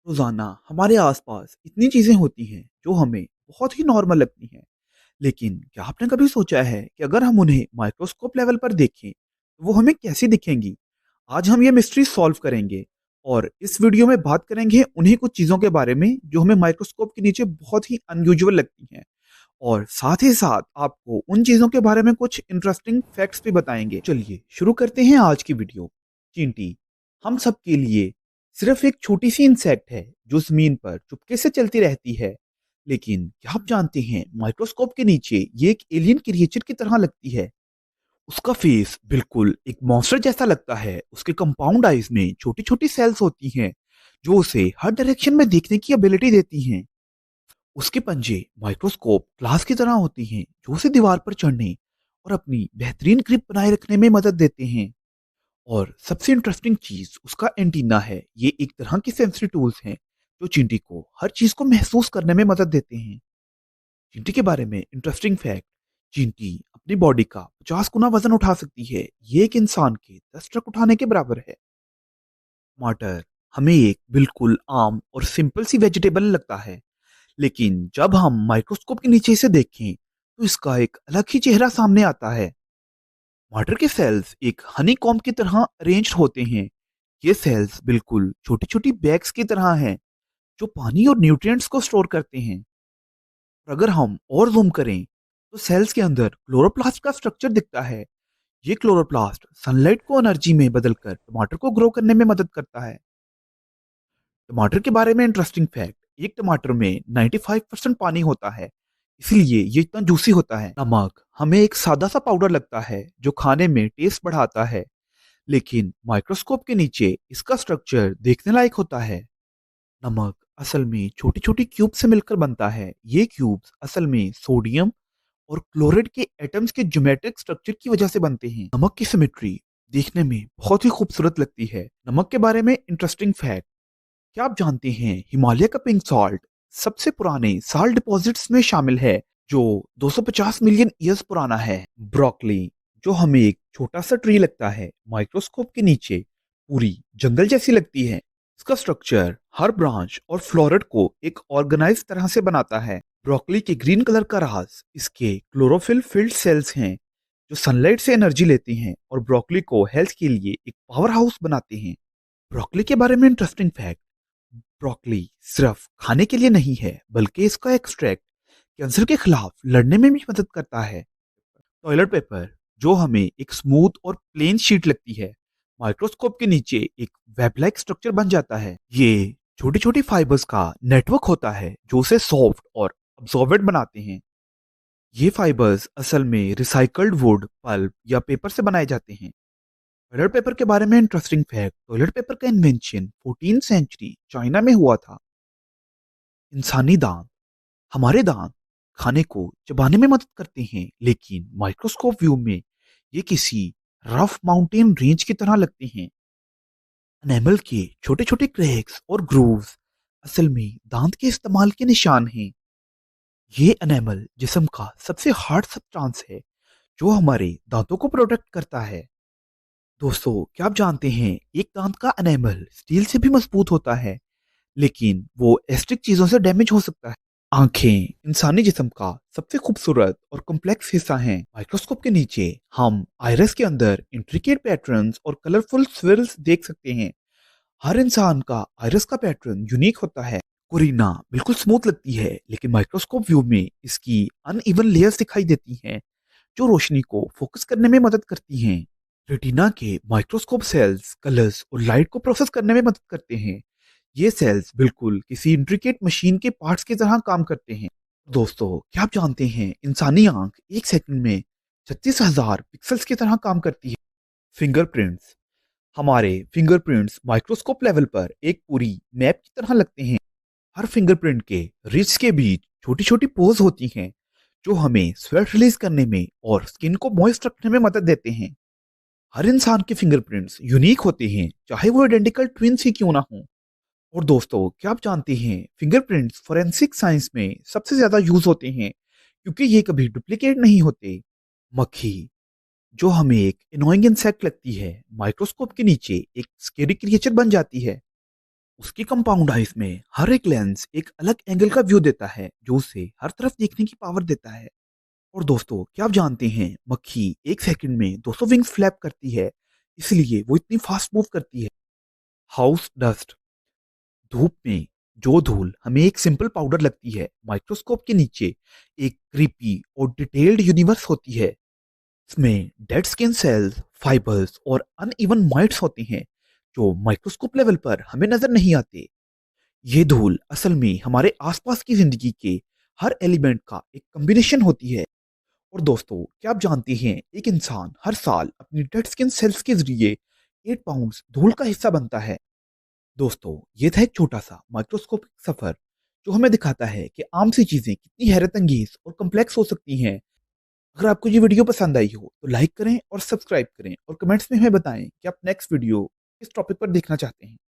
रोजाना हमारे आसपास इतनी चीजें होती हैं जो हमें बहुत ही नॉर्मल लगती हैं। लेकिन क्या आपने कभी सोचा है कि अगर हम उन्हें माइक्रोस्कोप लेवल पर देखें तो वो हमें कैसी दिखेंगी? आज हम ये मिस्ट्री सॉल्व करेंगे और इस वीडियो में बात करेंगे उन्हीं कुछ चीजों के बारे में जो हमें माइक्रोस्कोप के नीचे बहुत ही अनयूजुअल लगती हैं। और साथ ही साथ आपको उन चीजों के बारे में कुछ इंटरेस्टिंग फैक्ट्स भी बताएंगे। चलिए शुरू करते हैं आज की वीडियो। चींटी हम सब के लिए सिर्फ एक छोटी सी इंसेक्ट है जो जमीन पर चुपके से चलती रहती है। लेकिन क्या आप जानते हैं माइक्रोस्कोप के नीचे ये एक एलियन क्रिएचर की तरह लगती है। उसका फेस बिल्कुल एक मॉन्स्टर जैसा लगता है। उसके कंपाउंड आईज में छोटी छोटी सेल्स होती हैं जो उसे हर डायरेक्शन में देखने की एबिलिटी देती हैं। उसके पंजे माइक्रोस्कोप ग्लास की तरह होती हैं जो उसे दीवार पर चढ़ने और अपनी बेहतरीन ग्रिप बनाए रखने में मदद देते हैं। और सबसे इंटरेस्टिंग चीज उसका एंटीना है। ये एक तरह की सेंसरी टूल्स हैं जो चींटी को हर चीज को महसूस करने में मदद देते हैं। चींटी के बारे में इंटरेस्टिंग फैक्ट। चींटी अपनी बॉडी का 50 गुना वजन उठा सकती है। ये एक इंसान के 10 ट्रक उठाने के बराबर है। टमाटर हमें एक बिल्कुल आम और सिंपल सी वेजिटेबल लगता है, लेकिन जब हम माइक्रोस्कोप के नीचे इसे देखें तो इसका एक अलग ही चेहरा सामने आता है। टमाटर के सेल्स एक हनी कॉम्ब की तरह अरेंज्ड होते हैं। ये सेल्स बिल्कुल छोटी छोटी बैग्स की तरह हैं जो पानी और न्यूट्रिएंट्स को स्टोर करते हैं। और अगर हम और जूम करें तो सेल्स के अंदर क्लोरोप्लास्ट का स्ट्रक्चर दिखता है। ये क्लोरोप्लास्ट सनलाइट को एनर्जी में बदलकर टमाटर को ग्रो करने में मदद करता है। टमाटर के बारे में इंटरेस्टिंग फैक्ट। एक टमाटर में 95% पानी होता है, इसलिए ये इतना जूसी होता है। नमक हमें एक सादा सा पाउडर लगता है जो खाने में टेस्ट बढ़ाता है, लेकिन माइक्रोस्कोप के नीचे इसका स्ट्रक्चर देखने लायक होता है। नमक असल में छोटी छोटी क्यूब से मिलकर बनता है। ये क्यूब्स असल में सोडियम और क्लोराइड के एटम्स के ज्योमेट्रिक स्ट्रक्चर की वजह से बनते हैं। नमक की सिमेट्री देखने में बहुत ही खूबसूरत लगती है। नमक के बारे में इंटरेस्टिंग फैक्ट। क्या आप जानते हैं हिमालय का पिंक सॉल्ट सबसे पुराने साल्ट डिपॉजिट्स में शामिल है जो 250 मिलियन ईयर्स पुराना है। ब्रोकली जो हमें एक छोटा सा ट्री लगता है, माइक्रोस्कोप के नीचे पूरी जंगल जैसी लगती है। इसका स्ट्रक्चर हर ब्रांच और फ्लोरेट को एक ऑर्गेनाइज तरह से बनाता है। ब्रोकली के ग्रीन कलर का राज इसके क्लोरोफिल फिल्ड सेल्स हैं जो सनलाइट से एनर्जी लेती हैं और ब्रोकली को हेल्थ के लिए एक पावर हाउस बनाते हैं। ब्रोकली के बारे में इंटरेस्टिंग फैक्ट। ब्रोकली सिर्फ खाने के लिए नहीं है, बल्कि इसका एक्सट्रैक्ट कैंसर के खिलाफ लड़ने में भी मदद करता है। टॉयलेट पेपर जो हमें एक स्मूथ और प्लेन शीट लगती है, माइक्रोस्कोप के नीचे एक वेब लाइक स्ट्रक्चर बन जाता है। ये छोटी छोटी फाइबर्स का नेटवर्क होता है जो उसे सॉफ्ट और अब्सॉर्बेंट बनाते हैं। ये फाइबर्स असल में रिसाइकल्ड वुड, पल्प या पेपर से बनाए जाते हैं। टॉयलेट पेपर के बारे में इंटरेस्टिंग फैक्ट। टॉयलेट पेपर का इन्वेंशन 14 सेंचुरी चाइना में हुआ था। इंसानी दांत हमारे दांत खाने को चबाने में मदद करते हैं, लेकिन माइक्रोस्कोप व्यू में ये किसी रफ माउंटेन रेंज की तरह लगते हैं। एनेमल के छोटे छोटे क्रैक्स और ग्रूव्स असल में दांत के इस्तेमाल के निशान हैं। ये एनेमल जिस्म का सबसे हार्ड सब्सटेंस है जो हमारे दांतों को प्रोटेक्ट करता है। दोस्तों, क्या आप जानते हैं एक दांत का एनेमल स्टील से भी मजबूत होता है, लेकिन वो एस्टिक चीजों से डैमेज हो सकता है। आंखें इंसानी जिस्म का सबसे खूबसूरत और कॉम्प्लेक्स हिस्सा हैं। माइक्रोस्कोप के नीचे हम आइरिस के अंदर इंट्रिकेट पैटर्न्स और कलरफुल स्विरल्स देख सकते हैं। हर इंसान का आइरिस का पैटर्न यूनिक होता है। कोरिना बिल्कुल स्मूथ लगती है, लेकिन माइक्रोस्कोप व्यू में इसकी अनइवन लेयर्स दिखाई देती हैं जो रोशनी को फोकस करने में मदद करती हैं। रेटिना के माइक्रोस्कोप सेल्स कलर्स और लाइट को प्रोसेस करने में मदद करते हैं। ये सेल्स बिल्कुल किसी इंट्रिकेट मशीन के पार्ट्स की तरह काम करते हैं। दोस्तों, क्या आप जानते हैं इंसानी आंख एक सेकंड में 36,000 पिक्सल्स की तरह काम करती है। फिंगरप्रिंट्स हमारे फिंगरप्रिंट्स माइक्रोस्कोप लेवल पर एक पूरी मैप की तरह लगते हैं। हर फिंगरप्रिंट के रिस्ट के बीच छोटी छोटी पोज होती हैं जो हमें स्वेट रिलीज करने में और स्किन को मॉइस्ट रखने में मदद देते हैं। हर इंसान के फिंगरप्रिंट्स यूनिक होते हैं, चाहे वो आइडेंटिकल ट्विन्स ही क्यों ना हो। और दोस्तों, क्या आप जानते हैं फिंगरप्रिंट्स फोरेंसिक साइंस में सबसे ज्यादा यूज होते हैं क्योंकि ये कभी डुप्लीकेट नहीं होते। मक्खी जो हमें एक एनोइंग इंसेक्ट लगती है, माइक्रोस्कोप के नीचे एक स्केरी क्रिएचर बन जाती है। उसकी कंपाउंड आइज में हर एक लेंस एक अलग एंगल का व्यू देता है जो उसे हर तरफ देखने की पावर देता है। और दोस्तों, क्या आप जानते हैं मक्खी एक सेकंड में 200 विंग्स फ्लैप करती है, इसलिए वो इतनी फास्ट मूव करती है। हाउस डस्ट, धूप में जो धूल हमें एक सिंपल पाउडर लगती है, माइक्रोस्कोप के नीचे एक क्रीपी और डिटेल्ड यूनिवर्स होती है। इसमें डेड स्किन सेल्स, फाइबर्स और अनइवन माइट्स होते हैं जो माइक्रोस्कोप लेवल पर हमें नजर नहीं आते। ये धूल असल में हमारे आसपास की जिंदगी के हर एलिमेंट का एक कॉम्बिनेशन होती है। और दोस्तों, क्या आप जानते हैं एक इंसान हर साल अपनी डेड स्किन सेल्स के जरिए 8 पाउंड्स धूल का हिस्सा बनता है। दोस्तों, ये था एक छोटा सा माइक्रोस्कोपिक सफर जो हमें दिखाता है कि आम सी चीजें कितनी हैरत अंगेज और कम्प्लेक्स हो सकती हैं। अगर आपको ये वीडियो पसंद आई हो तो लाइक करें और सब्सक्राइब करें और कमेंट्स में हमें बताएं कि आप नेक्स्ट वीडियो किस टॉपिक पर देखना चाहते हैं।